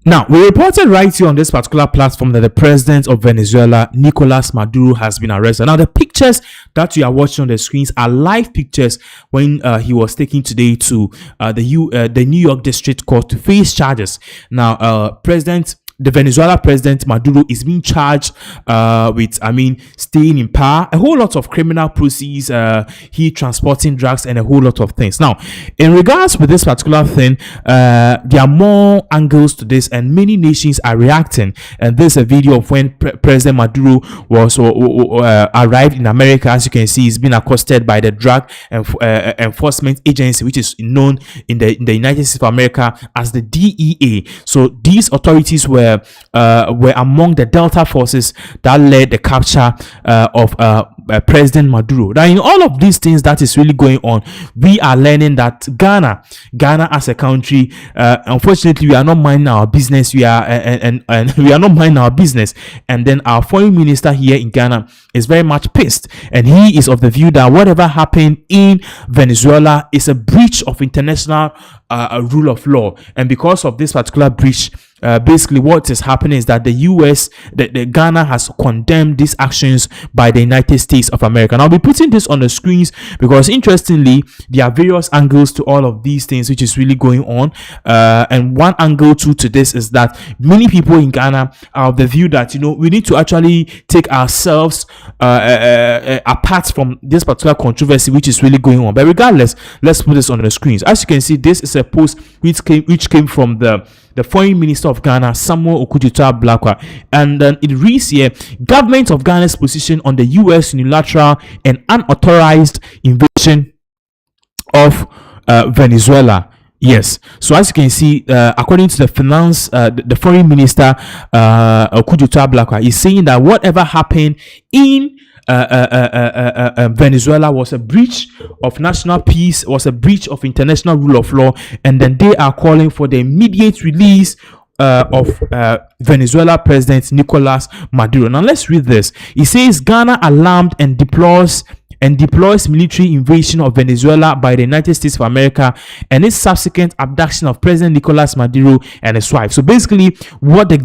Now, we reported right here on this particular platform that the president of Venezuela, Nicolas Maduro, has been arrested. Now, the pictures that you are watching on the screens are live pictures when he was taken today to the New York District Court to face charges. Now, the Venezuela president Maduro is being charged with, staying in power, a whole lot of criminal proceeds, he transporting drugs, and a whole lot of things. Now, in regards with this particular thing, there are more angles to this, and many nations are reacting. And there's a video of when President Maduro was arrived in America. As you can see, he's been accosted by the Drug Enforcement Agency, which is known in the United States of America as the DEA. So these authorities were among the Delta forces that led the capture of President Maduro. Now, in all of these things that is really going on, we are learning that Ghana as a country, unfortunately, we are not minding our business. We are and we are not minding our business. And then our foreign minister here in Ghana is very much pissed, and he is of the view that whatever happened in Venezuela is a breach of international rule of law. And because of this particular breach, basically what is happening is that the Ghana has condemned these actions by the United States of America. And I'll be putting this on the screens because, interestingly, there are various angles to all of these things which is really going on. And one angle to this is that many people in Ghana are of the view that, we need to actually take ourselves apart from this particular controversy which is really going on. But regardless, let's put this on the screens. As you can see, this is a post which came from the foreign minister of Ghana, Samuel Okudzeto-Blakwa, and then it reads here: government of Ghana's position on the U.S. unilateral and unauthorized invasion of Venezuela. Yes, so as you can see, according to the foreign minister Okudzeto-Blakwa is saying that whatever happened in Venezuela was a breach of national peace, was a breach of international rule of law, and then they are calling for the immediate release of Venezuela President Nicolas Maduro. Now let's read this. He says Ghana alarmed and deploys military invasion of Venezuela by the United States of America and its subsequent abduction of President Nicolas Maduro and his wife. So basically, what the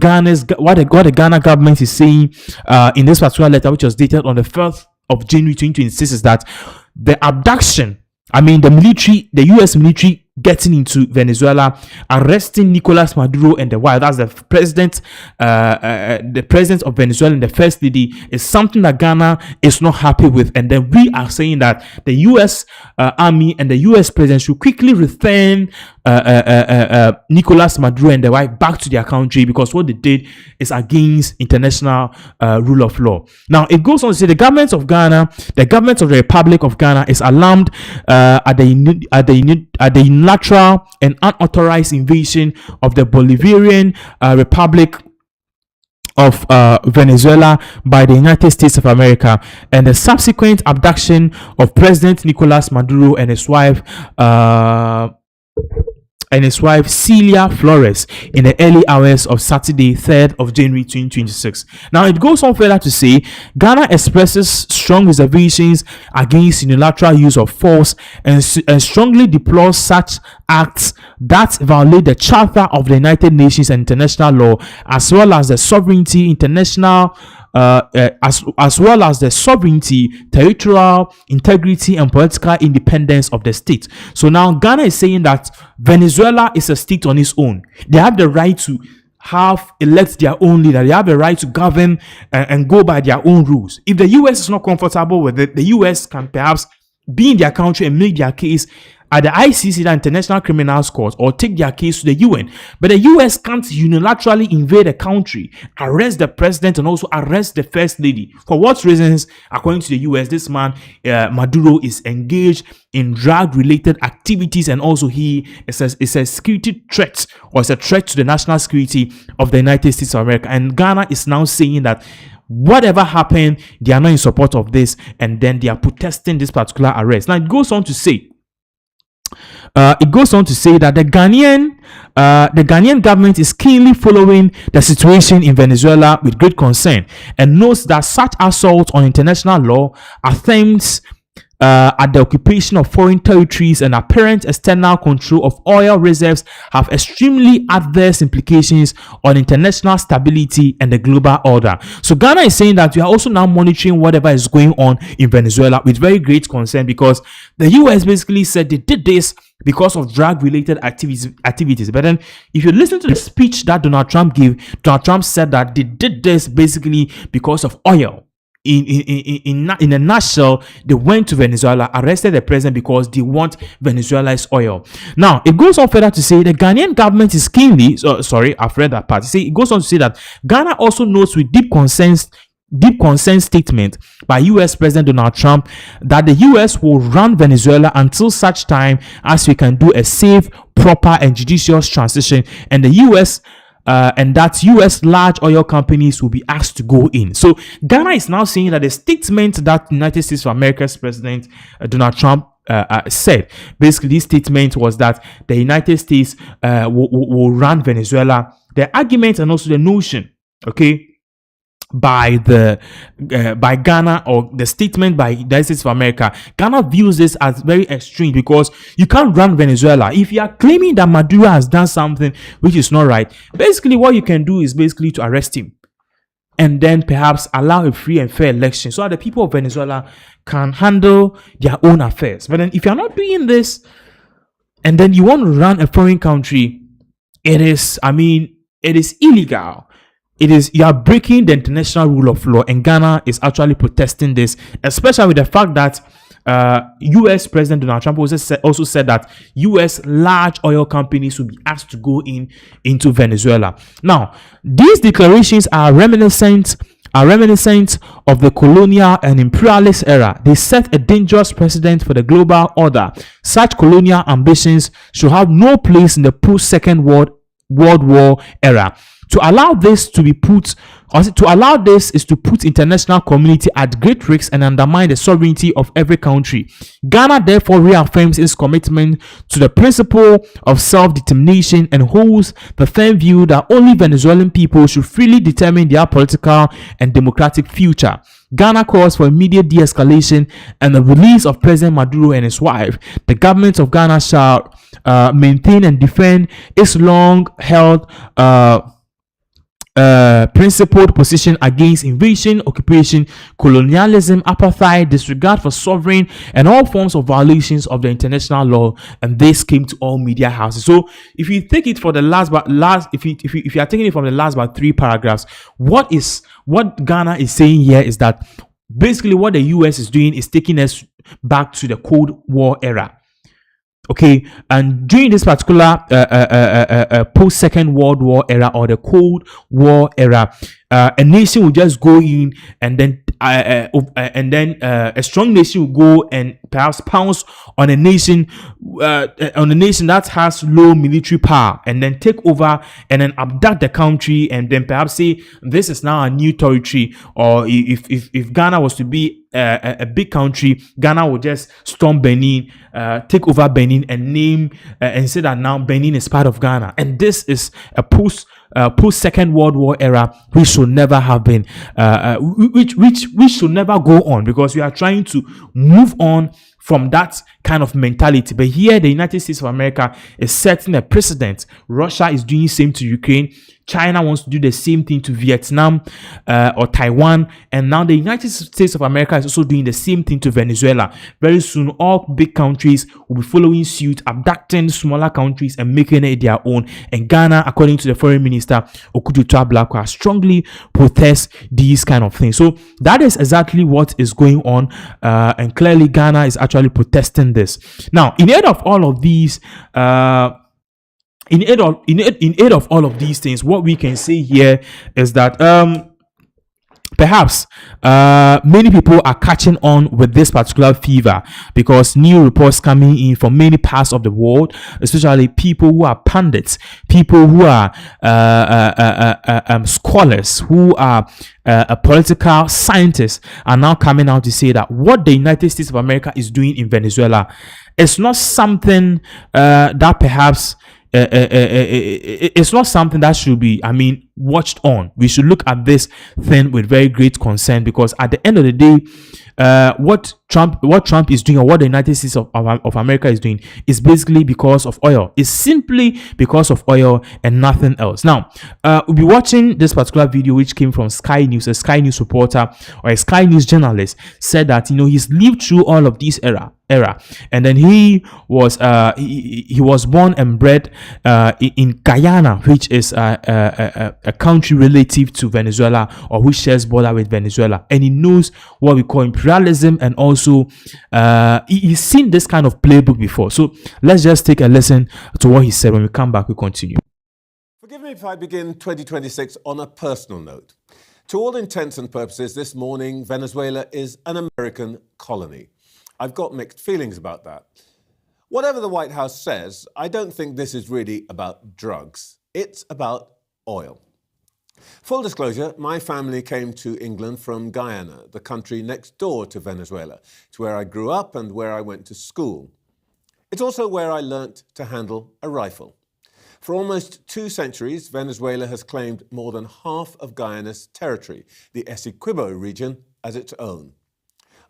Ghana government is saying in this particular letter, which was dated on the 1st of January 2026, is that the abduction, the U.S. military getting into Venezuela, arresting Nicolas Maduro and the wife, that's the president of Venezuela and the first lady, is something that Ghana is not happy with. And then we are saying that the U.S. Army and the U.S. president should quickly return Nicolas Maduro and the wife back to their country, because what they did is against international rule of law. Now it goes on to say the government of the Republic of Ghana is alarmed at the unilateral and unauthorized invasion of the Bolivarian Republic of Venezuela by the United States of America, and the subsequent abduction of President Nicolas Maduro and his wife Celia Flores in the early hours of Saturday, 3rd of January 2026. Now it goes on further to say Ghana expresses strong reservations against unilateral use of force and strongly deplores such acts that violate the Charter of the United Nations and international law, as well as the sovereignty, as well as the sovereignty, territorial integrity, and political independence of the state. So now Ghana is saying that Venezuela is a state on its own. They have the right to elect their own leader. They have the right to govern and go by their own rules. If the US is not comfortable with it, the US can perhaps be in their country and make their case at the ICC, the International Criminal Court, or take their case to the UN. But the US can't unilaterally invade a country, arrest the president, and also arrest the first lady. For what reasons? According to the US, this man, Maduro, is engaged in drug-related activities, and also he is a security threat, or is a threat to the national security of the United States of America. And Ghana is now saying that whatever happened, they are not in support of this, and then they are protesting this particular arrest. Now it goes on to say that the Ghanaian government is keenly following the situation in Venezuela with great concern, and notes that such assaults on international law affirms at the occupation of foreign territories and apparent external control of oil reserves have extremely adverse implications on international stability and the global order. So Ghana is saying that we are also now monitoring whatever is going on in Venezuela with very great concern, because the US basically said they did this because of drug-related activities. But then, if you listen to the speech that Donald Trump gave, Donald Trump said that they did this basically because of oil. In a nutshell, they went to Venezuela, arrested the president because they want Venezuela's oil. Now, it goes on further to say the Ghanaian government is keenly, sorry, I've read that part. It goes on to say that Ghana also notes with deep concern statement by US President Donald Trump that the US will run Venezuela until such time as we can do a safe, proper, and judicious transition, and the US and that US large oil companies will be asked to go in. So Ghana is now saying that the statement that United States of America's President Donald Trump said, basically this statement was that the United States will run Venezuela. The argument and also the notion, okay, by Ghana, or the statement by the United States of America, Ghana views this as very extreme, because you can't run Venezuela. If you are claiming that Maduro has done something which is not right, basically what you can do is basically to arrest him and then perhaps allow a free and fair election so that the people of Venezuela can handle their own affairs. But then if you're not doing this and then you want to run a foreign country, it is illegal. You are breaking the international rule of law, and Ghana is actually protesting this, especially with the fact that US President Donald Trump also said that US large oil companies will be asked to go into Venezuela. Now, these declarations are reminiscent of the colonial and imperialist era. They set a dangerous precedent for the global order. Such colonial ambitions should have no place in the post-Second World War era. To allow this is to put international community at great risk and undermine the sovereignty of every country. Ghana therefore reaffirms its commitment to the principle of self-determination and holds the firm view that only Venezuelan people should freely determine their political and democratic future. Ghana calls for immediate de-escalation and the release of President Maduro and his wife. The government of Ghana shall maintain and defend its long-held principled position against invasion, occupation, colonialism, apartheid, disregard for sovereign, and all forms of violations of the international law. And this came to all media houses. So if you take it for the if you are taking it from the last about 3 paragraphs, what Ghana is saying here is that basically what the US is doing is taking us back to the Cold War era. Okay, and during this particular post-Second World War era, or the Cold War era, a nation will just go in and then a strong nation will go and perhaps pounce on a nation that has low military power, and then take over and then abduct the country, and then perhaps say this is now a new territory. Or if Ghana was to be a big country, Ghana would just storm Benin, take over Benin, and name and say that now Benin is part of Ghana. And this is a post-Second World War era which should never have been, which should never go on, because we are trying to move on from that kind of mentality. But here the United States of America is setting a precedent. Russia is doing the same to Ukraine. China wants to do the same thing to Vietnam or Taiwan, and now the United States of America is also doing the same thing to Venezuela. Very soon, all big countries will be following suit, abducting smaller countries and making it their own. And Ghana, according to the Foreign Minister Okudu Blakwa, strongly protests these kind of things. So that is exactly what is going on, and clearly Ghana is actually protesting this. Now, in aid of all of these, in aid of all of these things, what we can say here is that perhaps many people are catching on with this particular fever, because new reports coming in from many parts of the world, especially people who are pundits, people who are scholars, who are political scientists, are now coming out to say that what the United States of America is doing in Venezuela is not something that perhaps it's not something that should be, watched on. We should look at this thing with very great concern, because at the end of the day, what Trump is doing, or what the United States of America is doing, is basically because of oil. It's simply because of oil and nothing else. Now, we'll be watching this particular video, which came from Sky News. A Sky News reporter or a Sky News journalist said that, he's lived through all of this era, and then he was born and bred in Guyana, which is a country relative to Venezuela, or which shares border with Venezuela, and he knows what we call imperialism, and also he's seen this kind of playbook before. So let's just take a listen to what he said. When we come back, we continue. Forgive me if I begin 2026 on a personal note. To all intents and purposes, this morning, Venezuela is an American colony. I've got mixed feelings about that. Whatever the White House says, I don't think this is really about drugs. It's about oil. Full disclosure, my family came to England from Guyana, the country next door to Venezuela. It's where I grew up and where I went to school. It's also where I learnt to handle a rifle. For almost 2 centuries, Venezuela has claimed more than half of Guyana's territory, the Essequibo region, as its own.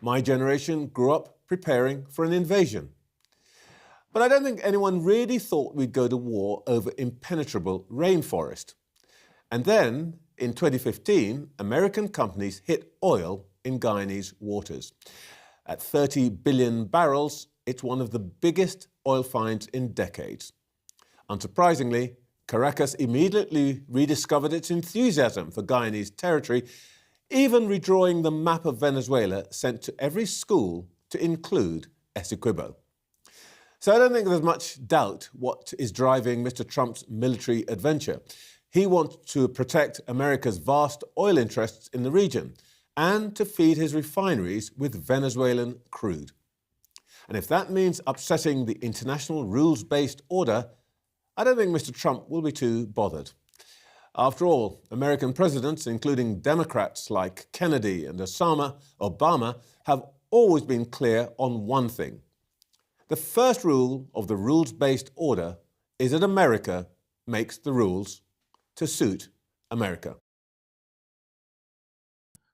My generation grew up preparing for an invasion. But I don't think anyone really thought we'd go to war over impenetrable rainforest. And then, in 2015, American companies hit oil in Guyanese waters. At 30 billion barrels, it's one of the biggest oil finds in decades. Unsurprisingly, Caracas immediately rediscovered its enthusiasm for Guyanese territory, even redrawing the map of Venezuela sent to every school to include Essequibo. So I don't think there's much doubt what is driving Mr. Trump's military adventure. He wants to protect America's vast oil interests in the region and to feed his refineries with Venezuelan crude. And if that means upsetting the international rules-based order, I don't think Mr. Trump will be too bothered. After all, American presidents, including Democrats like Kennedy and Obama, have always been clear on one thing. The first rule of the rules-based order is that America makes the rules to suit America.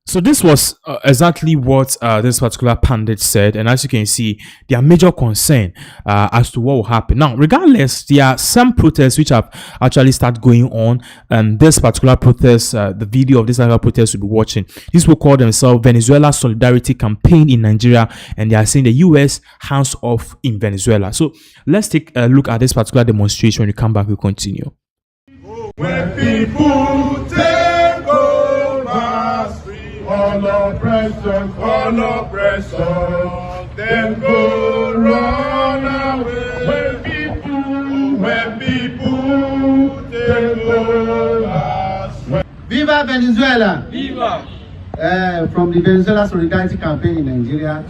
So this was exactly what this particular pundit said, and as you can see, there are major concern as to what will happen. Now, regardless, there are some protests which have actually started going on, and this particular protest, the video of this particular protest we'll be watching, this will call themselves Venezuela Solidarity Campaign in Nigeria, and they are saying the US hands off in Venezuela. So let's take a look at this particular demonstration. When we come back, we'll continue. When people take over, all oppression, then go run away. When people take over. Viva Venezuela! Viva! From the Venezuela Solidarity Campaign in Nigeria,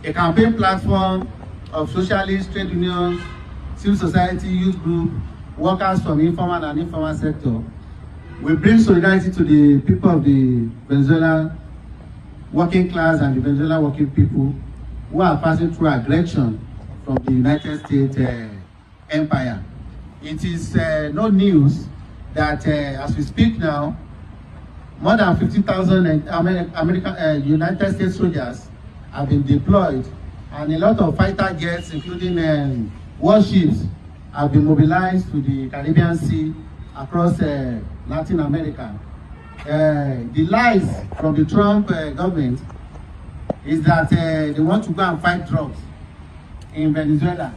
a campaign platform of socialist trade unions, civil society, youth group, workers from informal and informal sector. We bring solidarity to the people of the Venezuela working class and the Venezuela working people who are passing through aggression from the United States empire. It is no news that as we speak now, more than 50,000 United States soldiers have been deployed, and a lot of fighter jets, including warships, have been mobilized to the Caribbean Sea across Latin America. The lies from the Trump government is that they want to go and fight drugs in Venezuela.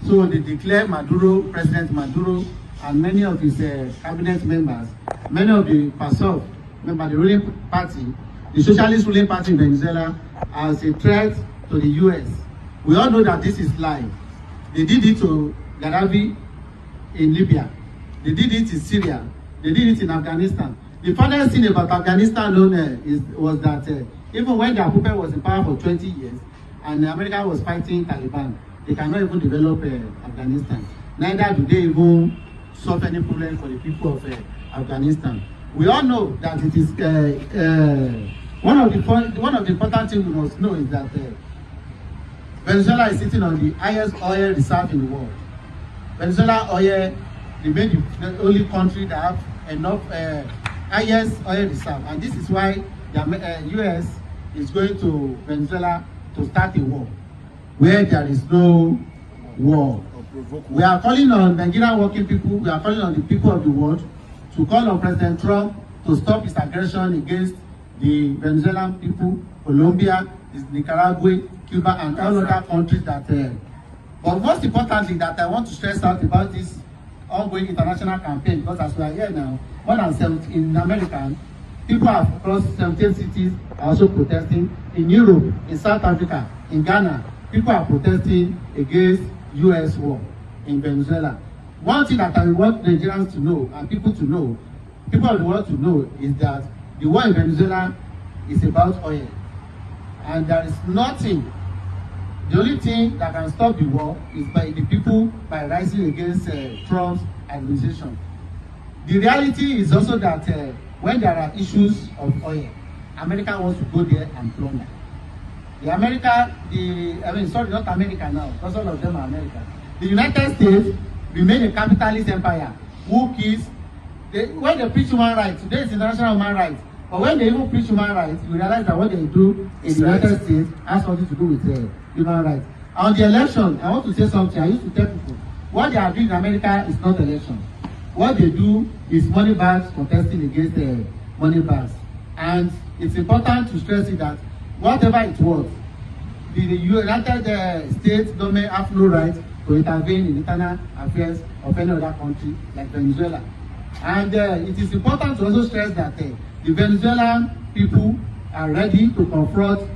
So they declare Maduro, President Maduro, and many of his cabinet members, many of the PASOK members, the ruling party, the socialist ruling party in Venezuela, as a threat to the US. We all know that this is lie. They did it to Gaddafi in Libya. They did it in Syria. They did it in Afghanistan. The funniest thing about Afghanistan was that even when their puppet was in power for 20 years and America was fighting Taliban, they cannot even develop Afghanistan. Neither do they even solve any problem for the people of Afghanistan. We all know that it is one of the important things we must know is that Venezuela is sitting on the highest oil reserve in the world. Venezuela oil remains the only country that have enough highest oil reserve, and this is why the US is going to Venezuela to start a war where there is no war. We are calling on Nigerian working people, we are calling on the people of the world to call on President Trump to stop his aggression against the Venezuelan people, Colombia, Nicaragua, Cuba, and all other countries that. But most importantly, that I want to stress out about this ongoing international campaign, because as we are here now, more than 70 in America, people across 17 cities are also protesting. In Europe, in South Africa, in Ghana, people are protesting against US war in Venezuela. One thing that I want Nigerians to know and people to know, people of the world to know, is that the war in Venezuela is about oil. And there is nothing, the only thing that can stop the war is by the people by rising against Trump's administration. The reality is also that when there are issues of oil, America wants to go there and plunder. Not America now, because all of them are America. The United States remain a capitalist empire who kills. When they preach human rights, today is international human rights, but when they even preach human rights, you realize that what they do in the United States has something to do with human rights. On the election, I want to say something. I used to tell people, what they are doing in America is not election. What they do is money bags contesting against money bags. And it's important to stress it that whatever it was, the United States government have no right to intervene in internal affairs of any other country like Venezuela. And it is important to also stress that the Venezuelan people are ready to confront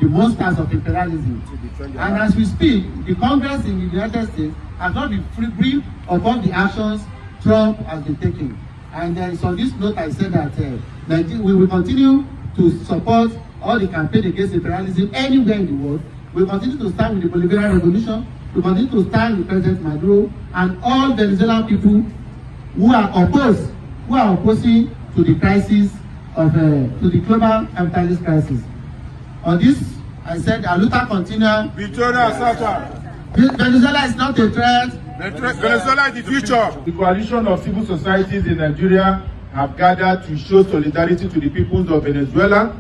the monsters of imperialism. And as we speak, the Congress in the United States has not been briefed upon the actions Trump has been taking. And it's on this note I said that we will continue to support all the campaign against imperialism anywhere in the world. We will continue to stand with the Bolivarian Revolution. We will continue to stand with President Maduro and all Venezuelan people who are opposing to the crisis of to the global capitalist crisis. On this, I said, Aluta continua. Victoria Sata. Venezuela is not a threat. Venezuela is the future. The coalition of civil societies in Nigeria have gathered to show solidarity to the peoples of Venezuela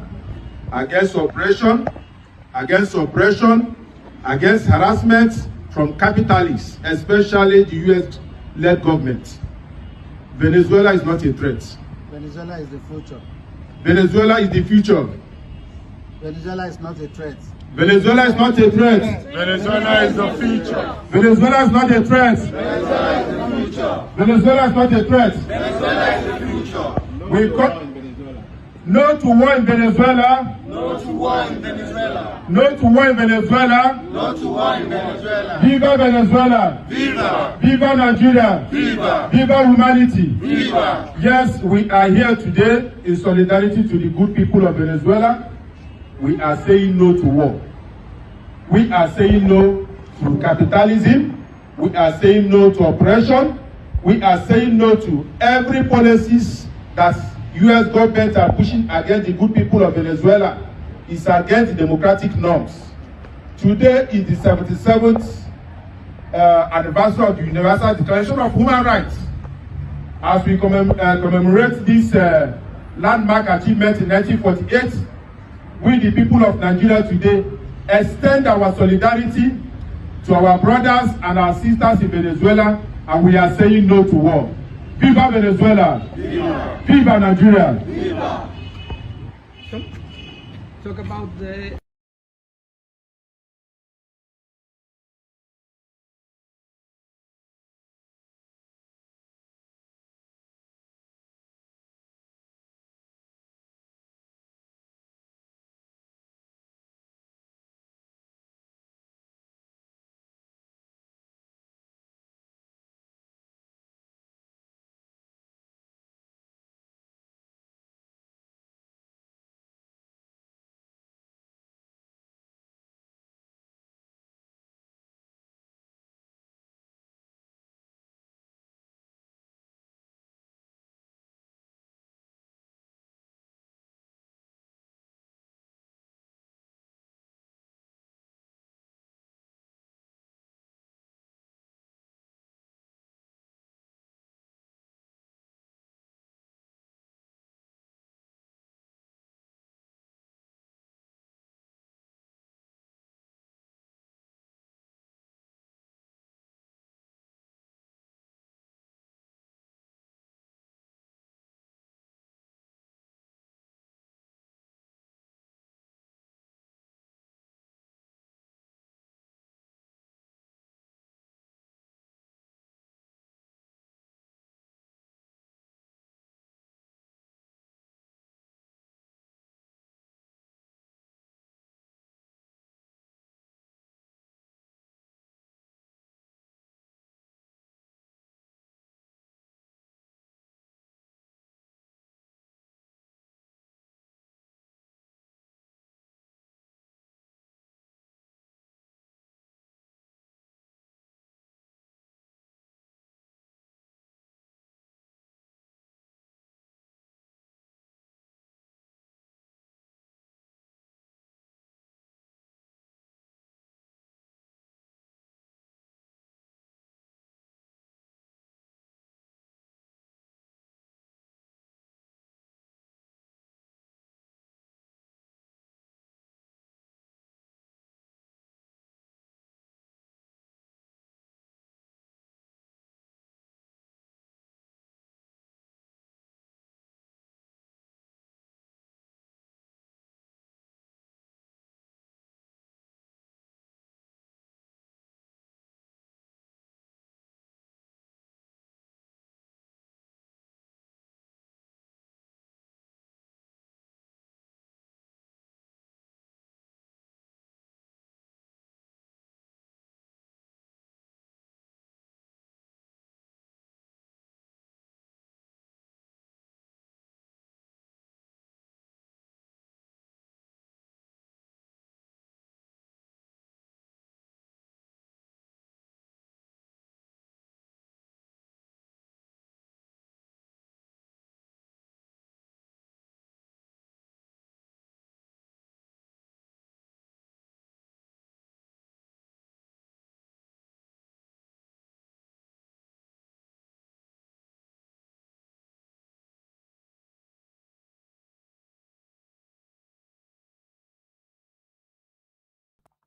against oppression, against harassment from capitalists, especially the US-led government. Venezuela is not a threat. Venezuela is the future. Venezuela is the future. Venezuela is not a threat. Venezuela is not a threat. Venezuela is the future. Venezuela is not a threat. Venezuela is the future. Venezuela is not a threat. Venezuela is the future. We no to war in Venezuela. No to war in Venezuela. No to war in Venezuela. No to war in Venezuela. Viva Venezuela. Viva. Viva Nigeria. Viva. Viva humanity. Viva. Yes, we are here today in solidarity to the good people of Venezuela. We are saying no to war. We are saying no to capitalism. We are saying no to oppression. We are saying no to every policies that US government are pushing against the good people of Venezuela. It's against the democratic norms. Today is the 77th anniversary of the Universal Declaration of Human Rights. As we commemorate this landmark achievement in 1948, we, the people of Nigeria today, extend our solidarity to our brothers and our sisters in Venezuela, and we are saying no to war. Viva Venezuela! Viva. Viva Nigeria! Viva. Talk about the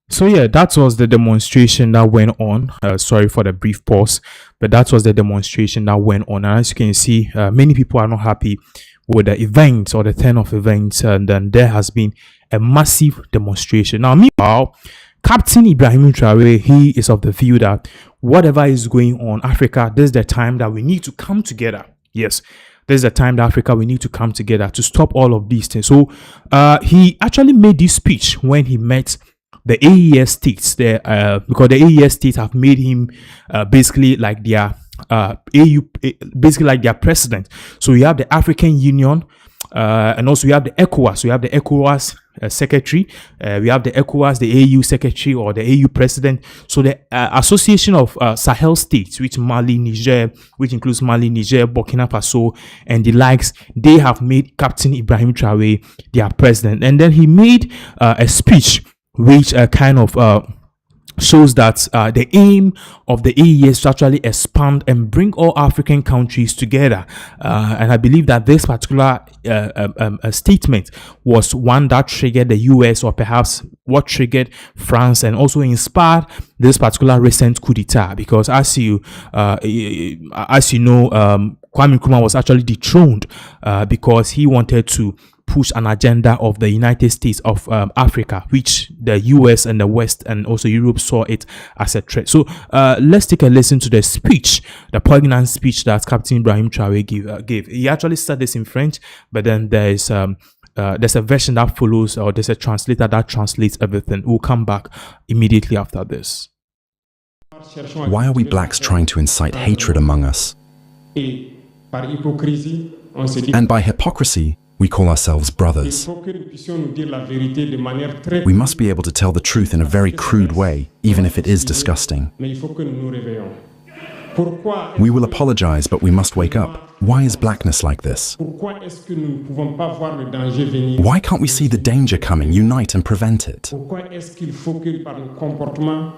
So yeah, that was the demonstration that went on. Sorry for the brief pause, but that was the demonstration that went on. And as you can see, many people are not happy with the event or the turn of events, and then there has been a massive demonstration. Now, meanwhile, Captain Ibrahim Traore, he is of the view that whatever is going on, Africa, this is the time that we need to come together. Yes, this is the time that Africa we need to come together to stop all of these things. So he actually made this speech when he met the AES states there, because the AES states have made him basically like their basically like their president. So you have the African Union, and also you have the ECOWAS. So you have the ECOWAS secretary, we have the ECOWAS, the AU secretary, or the AU president. So the Association of Sahel states, which includes Mali, Niger, Burkina Faso, and the likes, they have made Captain Ibrahim Traore their president. And then he made a speech which kind of shows that the aim of the AES to actually expand and bring all African countries together. And I believe that this particular statement was one that triggered the US, or perhaps what triggered France, and also inspired this particular recent coup d'etat. Because as you know, Kwame Nkrumah was actually dethroned because he wanted to push an agenda of the United States of Africa, which the US and the West and also Europe saw it as a threat. So let's take a listen to the speech, the poignant speech that Captain Ibrahim Traore gave. He actually said this in French, but then there's a version that follows, or there's a translator that translates everything. We'll come back immediately after this. Why are we blacks trying to incite hatred among us? And by hypocrisy, we call ourselves brothers. We must be able to tell the truth in a very crude way, even if it is disgusting. We will apologize, but we must wake up. Why is blackness like this? Why can't we see the danger coming, unite and prevent it?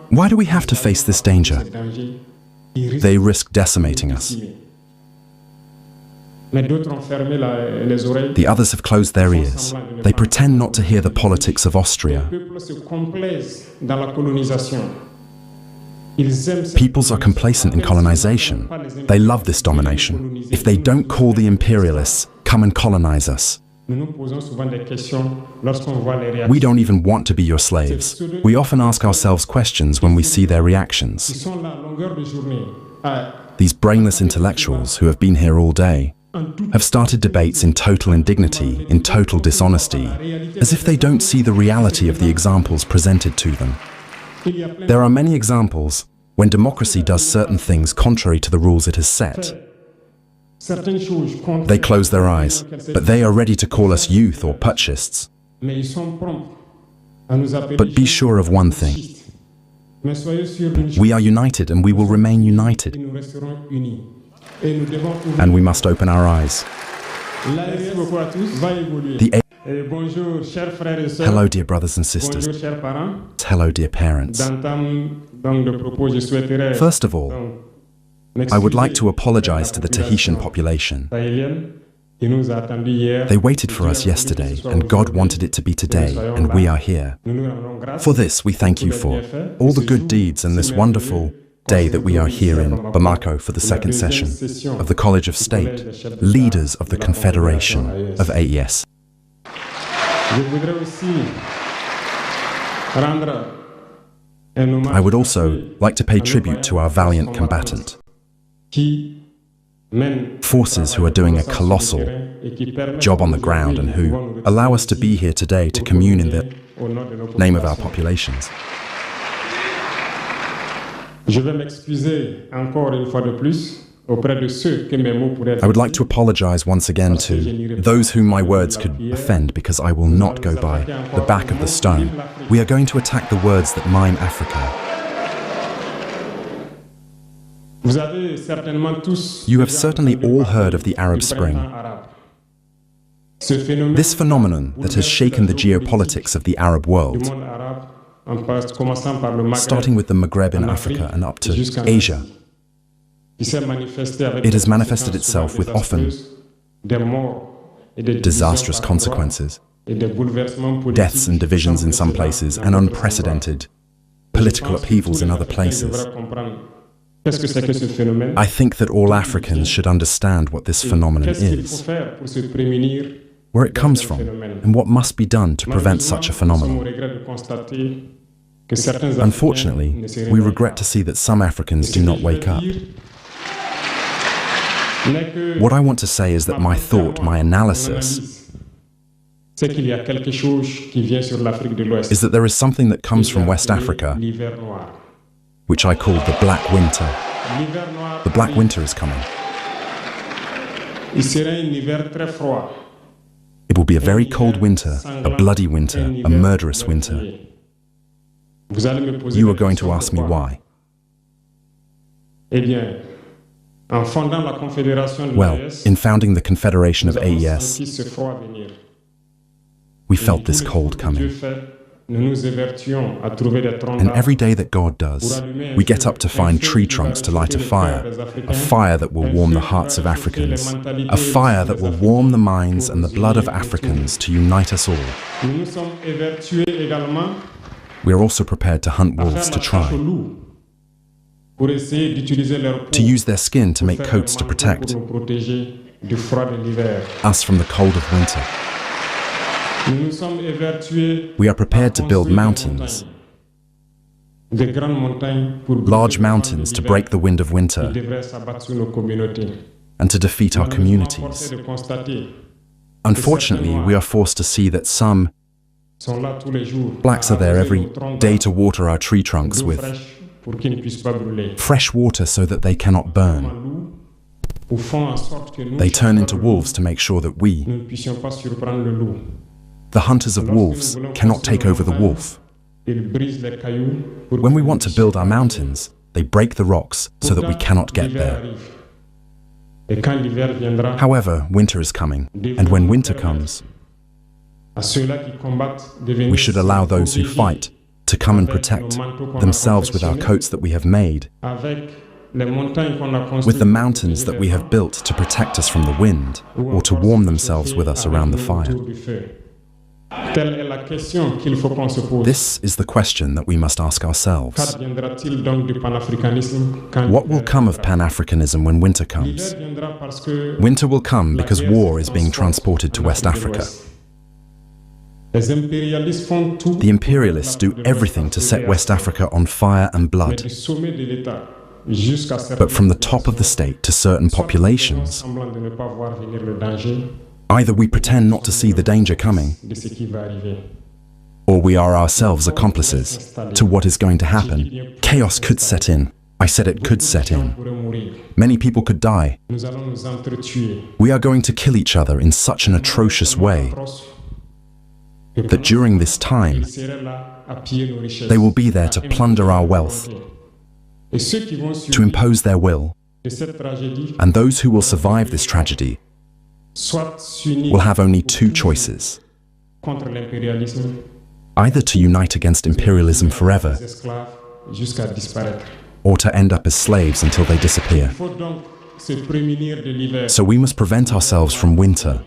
Why do we have to face this danger? They risk decimating us. The others have closed their ears. They pretend not to hear the politics of Austria. Peoples are complacent in colonization. They love this domination. If they don't call the imperialists, come and colonize us. We don't even want to be your slaves. We often ask ourselves questions when we see their reactions. These brainless intellectuals who have been here all day have started debates in total indignity, in total dishonesty, as if they don't see the reality of the examples presented to them. There are many examples when democracy does certain things contrary to the rules it has set. They close their eyes, but they are ready to call us youth or putschists. But be sure of one thing. We are united and we will remain united. And we must open our eyes. Hello, dear brothers and sisters. Hello, dear parents. First of all, I would like to apologize to the Tahitian population. They waited for us yesterday, and God wanted it to be today, and we are here. For this, we thank you for all the good deeds and this wonderful day that we are here in Bamako for the second session of the College of State, leaders of the Confederation of AES. I would also like to pay tribute to our valiant combatant, forces who are doing a colossal job on the ground and who allow us to be here today to commune in the name of our populations. I would like to apologize once again to those whom my words could offend, because I will not go by the back of the stone. We are going to attack the words that mime Africa. You have certainly all heard of the Arab Spring. This phenomenon that has shaken the geopolitics of the Arab world, starting with the Maghreb in Africa and up to Asia. It has manifested itself with often disastrous consequences. Deaths and divisions in some places, and unprecedented political upheavals in other places. I think that all Africans should understand what this phenomenon is, where it comes from, and what must be done to prevent such a phenomenon. Unfortunately, we regret to see that some Africans do not wake up. What I want to say is that my thought, my analysis, is that there is something that comes from West Africa, which I call the Black Winter. The Black Winter is coming. It will be a very cold winter, a bloody winter, a murderous winter. You are going to ask me why. Well, in founding the Confederation of AES, we felt this cold coming. And every day that God does, we get up to find tree trunks to light a fire that will warm the hearts of Africans, a fire that will warm the minds and the blood of Africans to unite us all. We are also prepared to hunt wolves to try, to use their skin to make coats to protect us from the cold of winter. We are prepared to build mountains, large mountains to break the wind of winter and to defeat our communities. Unfortunately, we are forced to see that some blacks are there every day to water our tree trunks with fresh water so that they cannot burn. They turn into wolves to make sure that we, the hunters of wolves, cannot take over the wolf. When we want to build our mountains, they break the rocks so that we cannot get there. However, winter is coming, and when winter comes, we should allow those who fight to come and protect themselves with our coats that we have made, with the mountains that we have built to protect us from the wind, or to warm themselves with us around the fire. This is the question that we must ask ourselves. What will come of Pan-Africanism when winter comes? Winter will come because war is being transported to West Africa. The imperialists do everything to set West Africa on fire and blood. But from the top of the state to certain populations, either we pretend not to see the danger coming, or we are ourselves accomplices to what is going to happen. Chaos could set in. I said it could set in. Many people could die. We are going to kill each other in such an atrocious way that during this time, they will be there to plunder our wealth, to impose their will, and those who will survive this tragedy will have only two choices: either to unite against imperialism forever, or to end up as slaves until they disappear. So we must prevent ourselves from winter,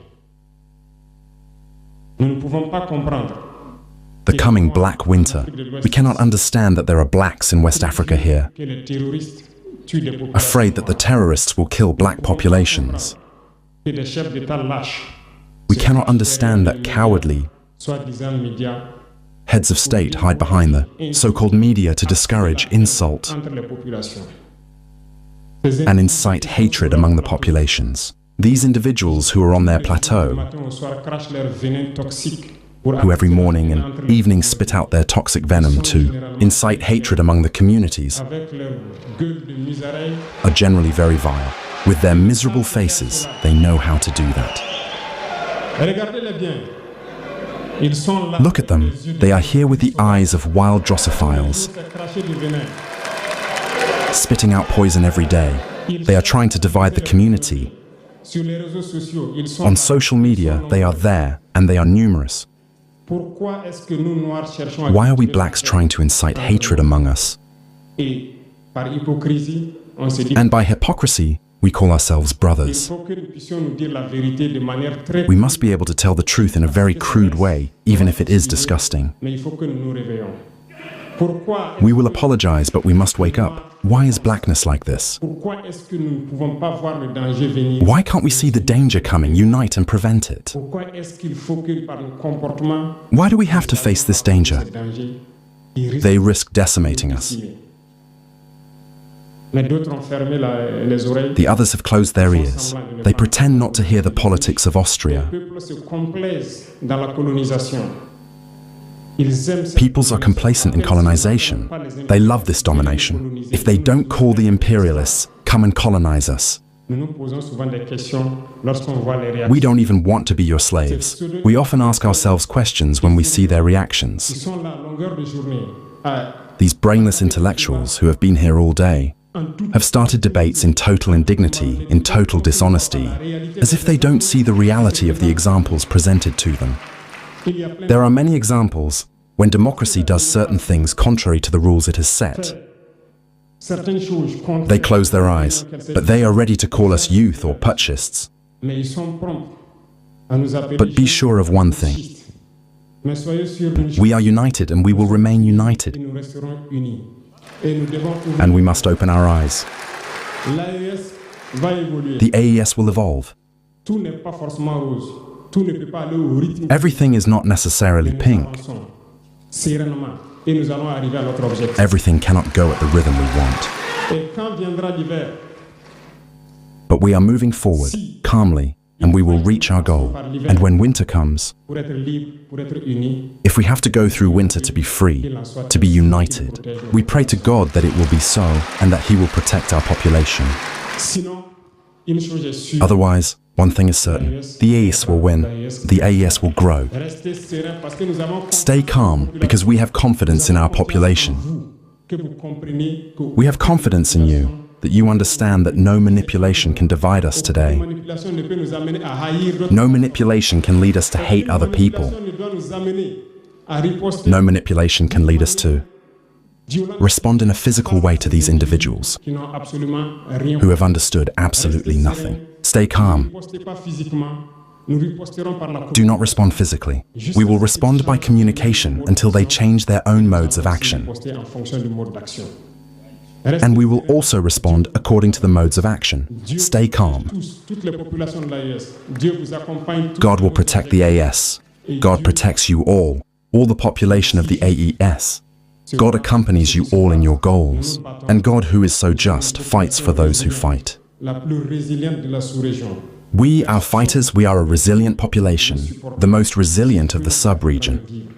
the coming black winter. We cannot understand that there are blacks in West Africa here, afraid that the terrorists will kill black populations. We cannot understand that cowardly heads of state hide behind the so-called media to discourage insult and incite hatred among the populations. These individuals who are on their plateau, who every morning and evening spit out their toxic venom to incite hatred among the communities, are generally very vile. With their miserable faces, they know how to do that. Look at them. They are here with the eyes of wild Drossophiles, spitting out poison every day. They are trying to divide the community. On social media, they are there, and they are numerous. Why are we blacks trying to incite hatred among us? And by hypocrisy, We call ourselves brothers. We must be able to tell the truth in a very crude way, even if it is disgusting. We will apologize, but we must wake up. Why is blackness like this? Why can't we see the danger coming, unite and prevent it? Why do we have to face this danger? They risk decimating us. The others have closed their ears. They pretend not to hear the politics of Austria. Peoples are complacent in colonization. They love this domination. If they don't call the imperialists, come and colonize us. We don't even want to be your slaves. We often ask ourselves questions when we see their reactions. These brainless intellectuals who have been here all day have started debates in total indignity, in total dishonesty, as if they don't see the reality of the examples presented to them. There are many examples when democracy does certain things contrary to the rules it has set. They close their eyes, but they are ready to call us youth or putschists. But be sure of one thing. We are united and we will remain united. And we must open our eyes. The AES will evolve. Everything is not necessarily pink. Everything cannot go at the rhythm we want. But we are moving forward, calmly, and we will reach our goal. And when winter comes, if we have to go through winter to be free, to be united, we pray to God that it will be so and that He will protect our population. Otherwise, one thing is certain, the AES will win, the AES will grow. Stay calm, because we have confidence in our population. We have confidence in you, that you understand that no manipulation can divide us today. No manipulation can lead us to hate other people. No manipulation can lead us to respond in a physical way to these individuals who have understood absolutely nothing. Stay calm. Do not respond physically. We will respond by communication until they change their own modes of action. And we will also respond according to the modes of action. Stay calm. God will protect the AES. God protects you all the population of the AES. God accompanies you all in your goals. And God, who is so just, fights for those who fight. We are fighters, we are a resilient population, the most resilient of the sub-region.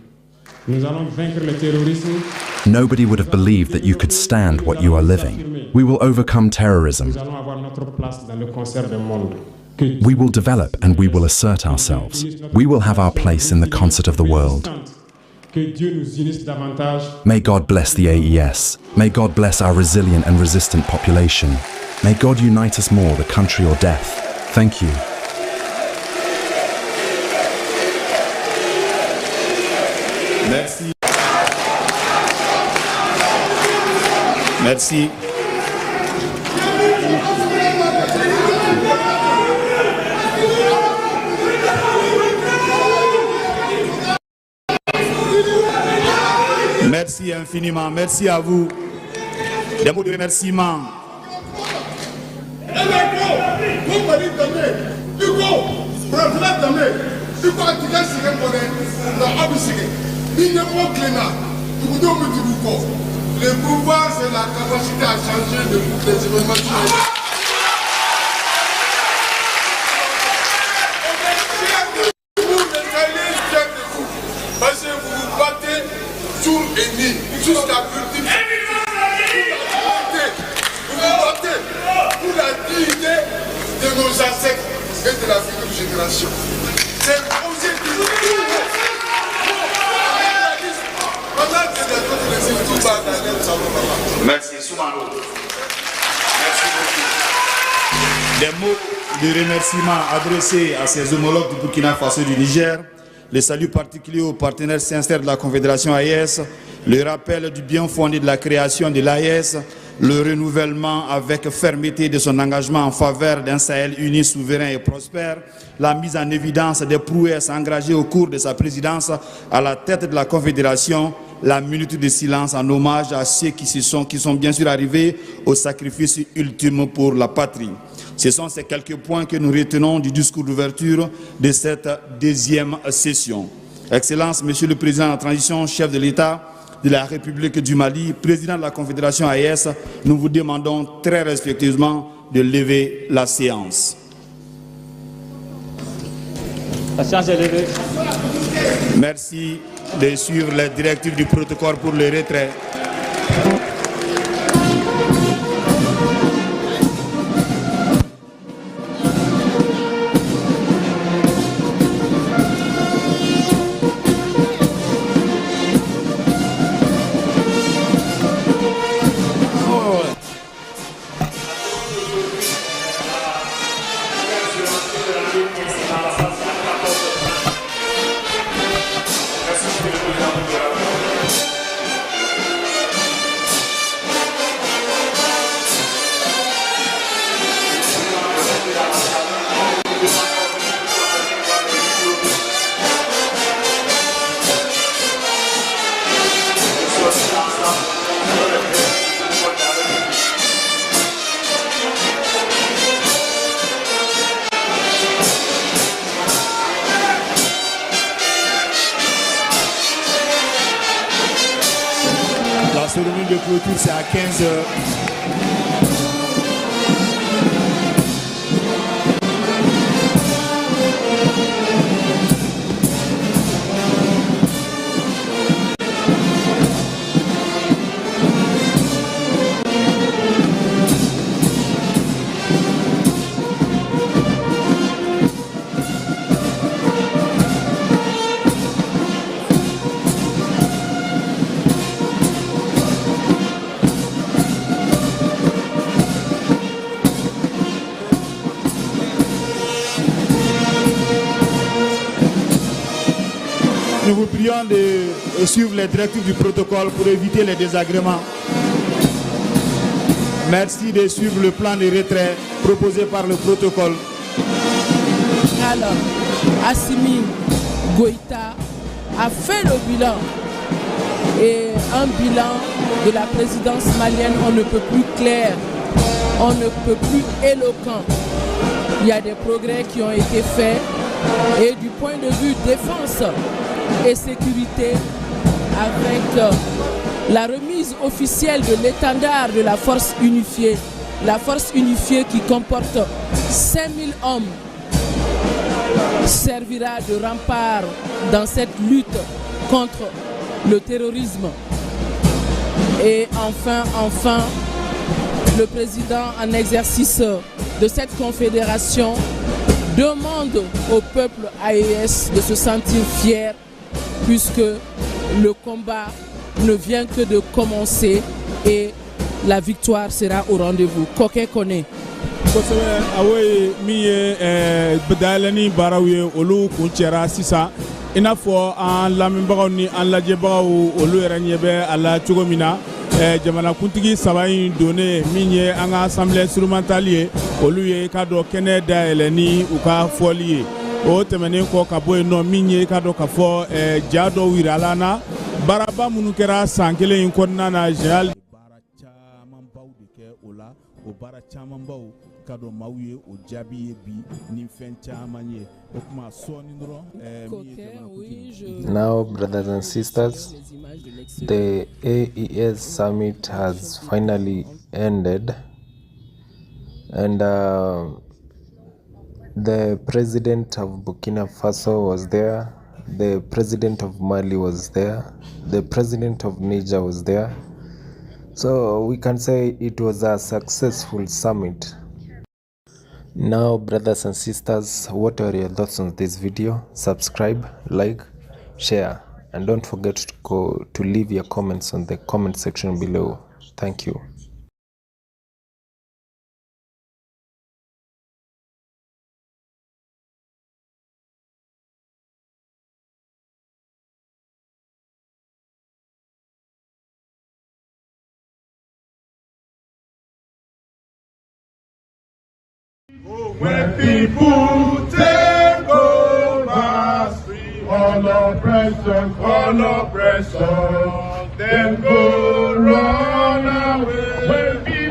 Nobody would have believed that you could stand what you are living. We will overcome terrorism. We will develop and we will assert ourselves. We will have our place in the concert of the world. May God bless the AES. May God bless our resilient and resistant population. May God unite us more, the country or death. Thank you. Merci. Merci. Merci infiniment. Merci à vous. Des mots de remerciement. Le pouvoir, c'est la capacité à changer de les événements. Parce que vous vous battez jour et nuit jusqu'à l'ultime. Vous vous battez pour la dignité de nos ancêtres et de la future génération. C'est le projet du Merci, Soumano. Merci beaucoup. Des mots de remerciement adressés à ses homologues du Burkina Faso et du Niger, le salut particulier aux partenaires sincères de la Confédération AES, le rappel du bien fondé de la création de l'AES, le renouvellement avec fermeté de son engagement en faveur d'un Sahel uni, souverain et prospère, la mise en évidence des prouesses engagées au cours de sa présidence à la tête de la Confédération, la minute de silence en hommage à ceux qui sont bien sûr arrivés au sacrifice ultime pour la patrie. Ce sont ces quelques points que nous retenons du discours d'ouverture de cette deuxième session. Excellences, Monsieur le Président en transition, chef de l'État de la République du Mali, Président de la Confédération AES, nous vous demandons très respectueusement de lever la séance. La séance est levée. Merci de suivre les directives du protocole pour le retrait. La cérémonie de clôture, c'est à 15 heures. Nous vous prions de suivre les directives du protocole pour éviter les désagréments. Merci de suivre le plan de retrait proposé par le protocole. Alors, Assimi Goïta a fait le bilan. Et un bilan de la présidence malienne, on ne peut plus clair, on ne peut plus éloquent. Il y a des progrès qui ont été faits. Et du point de vue défense et sécurité, avec la remise officielle de l'étendard de la force unifiée qui comporte 5000 hommes, servira de rempart dans cette lutte contre le terrorisme. Et enfin, le président en exercice de cette confédération demande au peuple AES de se sentir fier, puisque le combat ne vient que de commencer et la victoire sera au rendez-vous. Koke Kone. I n'a fɔ an lamɛnbagaw ni an lajɛbagaw olu yɛrɛ ɲɛ bɛ a la cogo min na jamanakuntigi saba in donnen min ye an ka assemblée instrumentale ye olu ye ka dɔ kɛnɛ dayɛlɛ ni u ka fɔli ye o tɛmɛnen kɔ ka bɔ yen nɔ min ye ka dɔ ka fɔ ja dɔw yirala na baaraba minnu kɛra san kelen in kɔnɔna na général baara camanbaw de kɛ o la o baara camanbaw ka dɔ maaw ye o jaabi ye bi ni fɛn caman ye. Now, brothers and sisters, the AES summit has finally ended, and the president of Burkina Faso was there, the president of Mali was there, the president of Niger was there. So we can say it was a successful summit. Now, brothers and sisters, what are your thoughts on this video? Subscribe, like, share, and don't forget to leave your comments on the comment section below. Thank you. When people take over, all oppression, then go run away.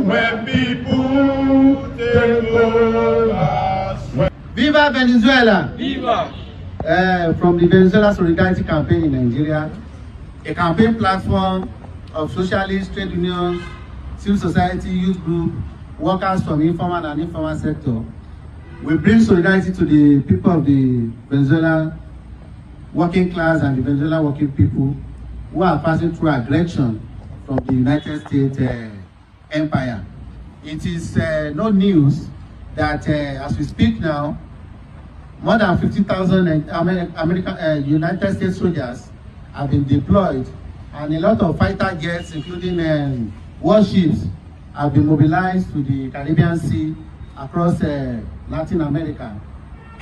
When people take over. Viva Venezuela! Viva! From the Venezuela Solidarity Campaign in Nigeria, a campaign platform of socialist trade unions, civil society, youth group, workers from informal and informal sector. We bring solidarity to the people of the Venezuela working class and the Venezuela working people who are passing through aggression from the United States empire. It is no news that as we speak now, more than 50,000 United States soldiers have been deployed, and a lot of fighter jets, including warships, have been mobilized to the Caribbean Sea across Latin America.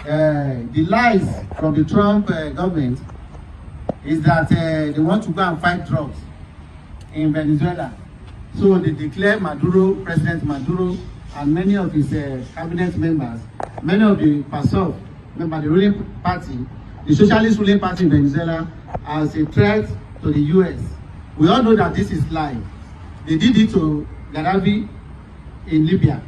The lies from the Trump government is that they want to go and fight drugs in Venezuela. So they declare Maduro, President Maduro, and many of his cabinet members, many of the PASOK, members, the ruling party, the socialist ruling party in Venezuela, as a threat to the US. We all know that this is lie. They did it to Gaddafi in Libya.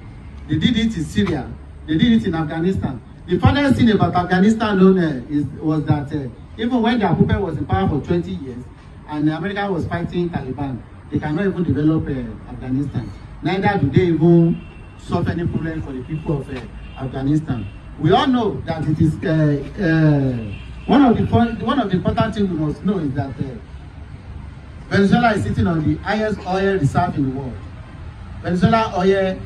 They did it in Syria. They did it in Afghanistan. The funniest thing about Afghanistan alone was that even when the puppet was in power for 20 years and America was fighting Taliban, they cannot even develop Afghanistan. Neither do they even solve any problem for the people of Afghanistan. We all know that it is one of the important things we must know is that Venezuela is sitting on the highest oil reserve in the world. Venezuela oil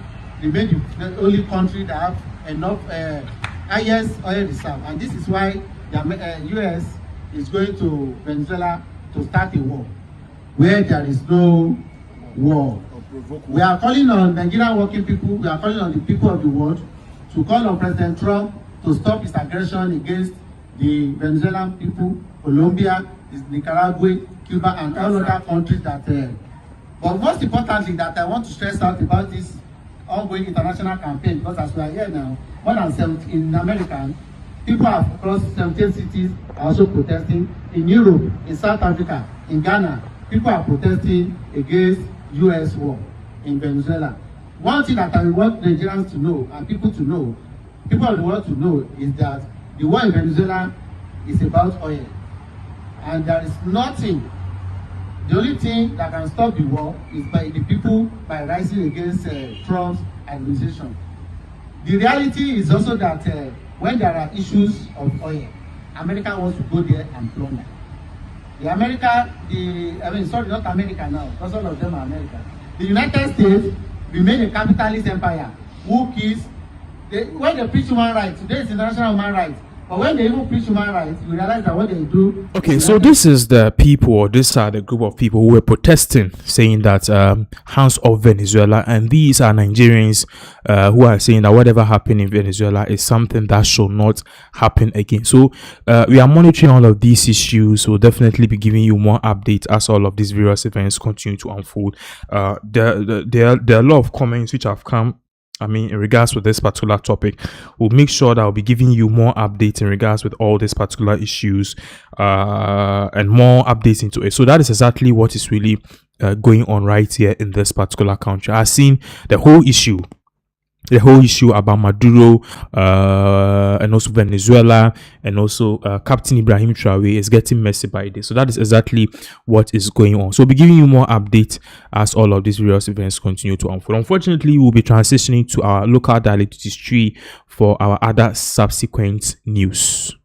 remains the only country that have enough highest oil reserve, and this is why the US is going to Venezuela to start a war where there is no war. We are calling on Nigerian working people, we are calling on the people of the world to call on President Trump to stop his aggression against the Venezuelan people, Colombia, Nicaragua, Cuba, and all other countries that. But most importantly, that I want to stress out about this ongoing international campaign, because as we are here now, more than 70 in America, people across 17 cities are also protesting. In Europe, in South Africa, in Ghana, people are protesting against US war in Venezuela. One thing that I want Nigerians to know and people to know, people of the world to know, is that the war in Venezuela is about oil. And there is nothing, the only thing that can stop the war is by the people by rising against Trump's administration. The reality is also that when there are issues of oil, America wants to go there and plunder. Not America now, because all of them are America. The United States remain a capitalist empire who kills, when they preach human rights, today is international human rights, but when they even preach human rights, you realize that what they do. Okay, so this is the people, or this are the group of people who were protesting, saying that hands off Venezuela, and these are Nigerians who are saying that whatever happened in Venezuela is something that should not happen again. So we are monitoring all of these issues. We'll definitely be giving you more updates as all of these various events continue to unfold. There are a lot of comments which have come, in regards with this particular topic. We'll make sure that I'll be giving you more updates in regards with all these particular issues and more updates into it. So that is exactly what is really going on right here in this particular country. I've seen the whole issue about Maduro and also Venezuela, and also Captain Ibrahim Traore is getting messy by this. So that is exactly what is going on. So we'll be giving you more updates as all of these various events continue to unfold. Unfortunately, we'll be transitioning to our local dialect history for our other subsequent news.